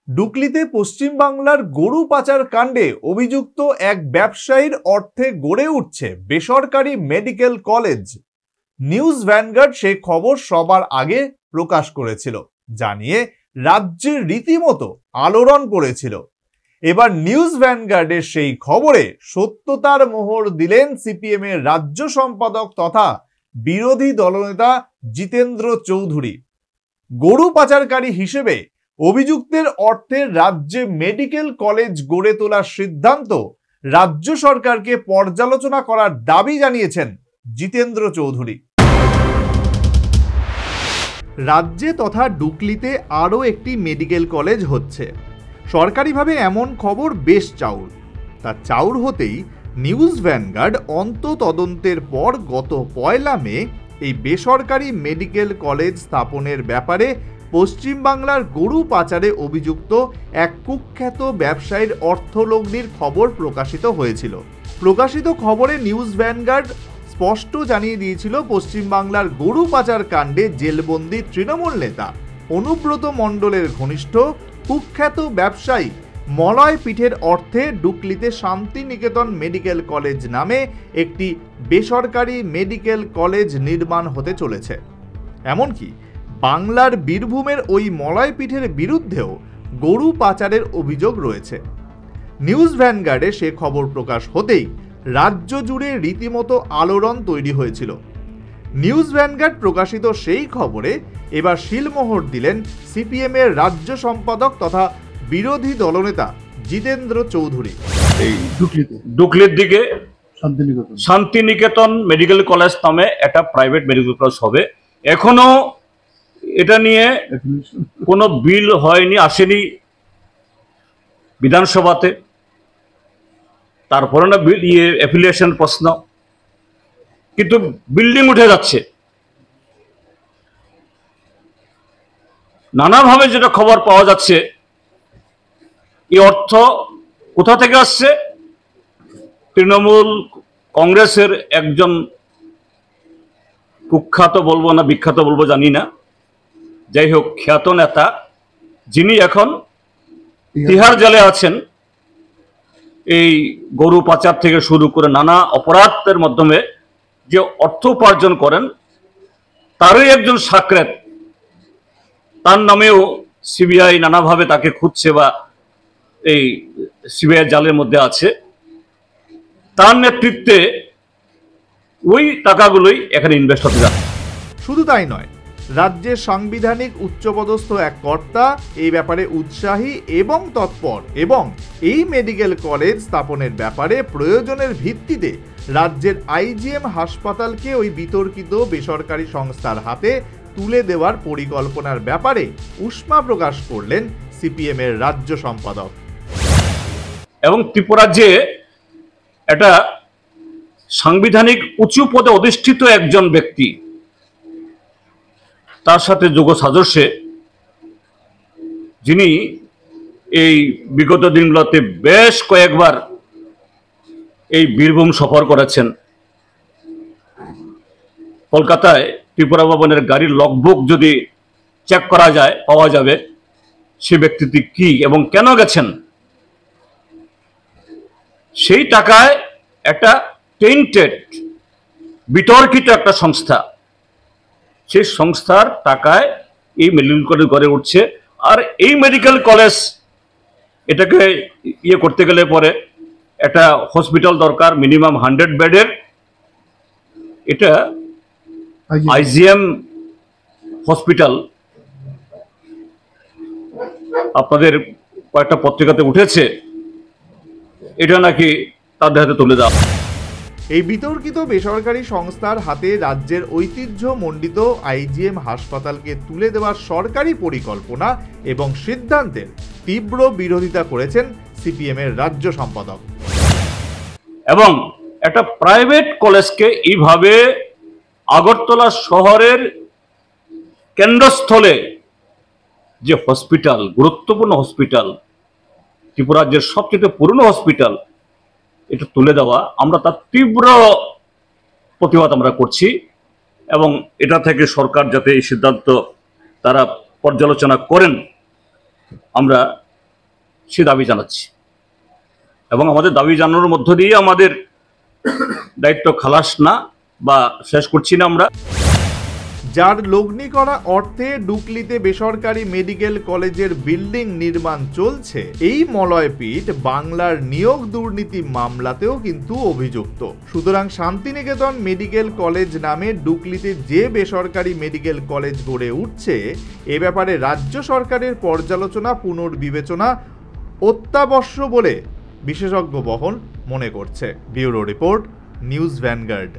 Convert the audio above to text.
ডুকলিতে পশ্চিমবাংলার গরু পাচার কাণ্ডে অভিযুক্ত এক ব্যবসায়ীর অর্থে গড়ে উঠছে বেসরকারি মেডিকেল কলেজ। নিউজ ভ্যানগার্ড সেই খবর সবার আগে প্রকাশ করেছিল, জানিয়ে রাজ্যের রীতিমতো আলোড়ন পড়েছিল। এবার নিউজ ভ্যানগার্ডের সেই খবরে সত্যতার মোহর দিলেন সিপিএম এর রাজ্য সম্পাদক তথা বিরোধী দলনেতা জিতেন্দ্র চৌধুরী। গরু পাচারকারী হিসেবে অভিযুক্তের অর্থে রাজ্যে মেডিকেল কলেজ গড়ে তোলার সিদ্ধান্ত রাজ্য সরকারকে পর্যালোচনা করার দাবি জানিয়েছেন জিতেন্দ্র চৌধুরী। রাজ্যে তথা ডুকলিতে আরও একটি মেডিকেল কলেজ হচ্ছে, সরকারিভাবে এমন খবর বেশ চাউর। তা চাউর হতেই নিউজ ভ্যানগার্ড তদন্তের পর গত 1 মে এই বেসরকারি মেডিকেল কলেজ স্থাপনের ব্যাপারে পশ্চিমবাংলার গরু পাচারে অভিযুক্ত এক কুখ্যাত ব্যবসায়ীর অর্থলগ্নির খবর প্রকাশিত হয়েছিল। প্রকাশিত খবরে নিউজ ভ্যানগার্ড স্পষ্ট জানিয়ে দিয়েছিল, পশ্চিমবাংলার গরু পাচার কাণ্ডে জেলবন্দি তৃণমূল নেতা অনুব্রত মণ্ডলের ঘনিষ্ঠ কুখ্যাত ব্যবসায়ী মলয় পিঠের অর্থে ডুকলিতে শান্তিনিকেতন মেডিকেল কলেজ নামে একটি বেসরকারি মেডিকেল কলেজ নির্মাণ হতে চলেছে। এমনকি বাংলার বীরভূমের ওই মলয় পিঠের বিরুদ্ধেও গরু পাচারের অভিযোগ রয়েছে। নিউজ ভ্যানগার্ডে সে খবর প্রকাশ হতেই রাজ্য জুড়ে রীতিমতো আলোড়ন তৈরি হয়েছিল। নিউজ ভ্যানগার্ড প্রকাশিত সেই খবরে এবার শিলমোহর দিলেন সিপিএম এর রাজ্য সম্পাদক তথা বিরোধী দলনেতা জিতেন্দ্র চৌধুরী। এই ডুকলির দিকে শান্তিনিকেতন মেডিকেল কলেজ নামে একটা প্রাইভেট মেডিকেল কলেজ হবে। এখনো এটা নিয়ে কোনো বিল হয়নি, আসেনি বিধানসভাতে। তারপরে না বিল অ্যাফিলিয়েশন প্রশ্ন, কিন্তু বিল্ডিং উঠে যাচ্ছে। নানাভাবে যেটা খবর পাওয়া যাচ্ছে, এই অর্থ কোথা থেকে আসছে? তৃণমূল কংগ্রেসের একজন কুখ্যাত বলবো না বিখ্যাত বলবো জানি না, যাই হোক খ্যাত নেতা, যিনি এখন তিহার জেলে আছেন, এই গরু পাচার থেকে শুরু করে নানা অপরাধের মাধ্যমে যে অর্থ উপার্জন করেন, তারই একজন সাকরেত। তার নামেও সিবিআই নানাভাবে তাকে খুঁজছে বা এই সিবিআই জালের মধ্যে আছে। তার নেতৃত্বে ওই টাকাগুলোই এখানে ইনভেস্ট হতে যাচ্ছে। শুধু তাই নয়, রাজ্যের সাংবিধানিক উচ্চপদস্থ এক কর্তা এই ব্যাপারে উৎসাহী এবং তৎপর, এবং এই মেডিকেল কলেজ স্থাপনের ব্যাপারে প্রয়োজনের ভিত্তিতে রাজ্যের আইজিএম হাসপাতালকে ওই বিতর্কিত বেসরকারি সংস্থার হাতে তুলে দেওয়ার পরিকল্পনার ব্যাপারে উষ্মা প্রকাশ করলেন সিপিএম এর রাজ্য সম্পাদক। এবং ত্রিপুরাজ্যে একটা সাংবিধানিক উঁচু পদে অধিষ্ঠিত একজন ব্যক্তি, তার সাথে যোগ সাজস্যে, যিনি এই বিগত দিনগুলোতে বেশ কয়েকবার এই বীরভূম সফর করেছেন। কলকাতায় ত্রিপুরা ভবনের গাড়ির লগবুক যদি চেক করা যায়, পাওয়া যাবে সে ব্যক্তিটি কি এবং কেন গেছেন। সেই টাকায় একটা টেন্টেড বিতর্কিত একটা সংস্থা, সেই সংস্থার টাকায় এই মেডিকেল কলেজ গড়ে উঠছে। আর এই মেডিকেল কলেজ এটাকে করতে গেলে পরে একটা হসপিটাল দরকার, মিনিমাম 100 বেডের। এটা আইজিএম হসপিটাল, আপনাদের কয়েকটা পত্রিকাতে উঠেছে, এটা নাকি তাদের হাতে তুলে দেওয়া। এই বিতর্কিত বেসরকারি সংস্থার হাতে রাজ্যের ঐতিহ্যমণ্ডিত আইজিএম হাসপাতালকে তুলে দেওয়ার সরকারি পরিকল্পনা এবং সিদ্ধান্তের তীব্র বিরোধিতা করেছেন সিপিএম এর রাজ্য সম্পাদক। এবং একটা প্রাইভেট কলেজকে এইভাবে আগরতলা শহরের কেন্দ্রস্থলে যে হসপিটাল, গুরুত্বপূর্ণ হসপিটাল, ত্রিপুরা রাজ্যের সবচেয়ে পুরনো হসপিটাল, এটা তুলে দেওয়া, আমরা তার তীব্র প্রতিবাদ আমরা করছি। এবং এটা থেকে সরকার যাতে এই সিদ্ধান্ত তারা পর্যালোচনা করেন, আমরা সে দাবি জানাচ্ছি, এবং আমাদের দাবি জানানোর মধ্য দিয়ে আমাদের দায়িত্ব খালাস না বা শেষ করছি না আমরা। যার লগ্নি করা অর্থে ডুকলিতে বেসরকারি মেডিকেল কলেজের বিল্ডিং নির্মাণ চলছে, এই মলয়পীঠ বাংলার নিয়োগ দুর্নীতি মামলাতেও কিন্তু অভিযুক্ত। সুতরাং শান্তিনিকেতন মেডিকেল কলেজ নামে ডুকলিতে যে বেসরকারি মেডিকেল কলেজ গড়ে উঠছে, এ ব্যাপারে রাজ্য সরকারের পর্যালোচনা পুনর্বিবেচনা অত্যাবশ্যক বলে বিশেষজ্ঞ মহল মনে করছে। Bureau report, news vanguard.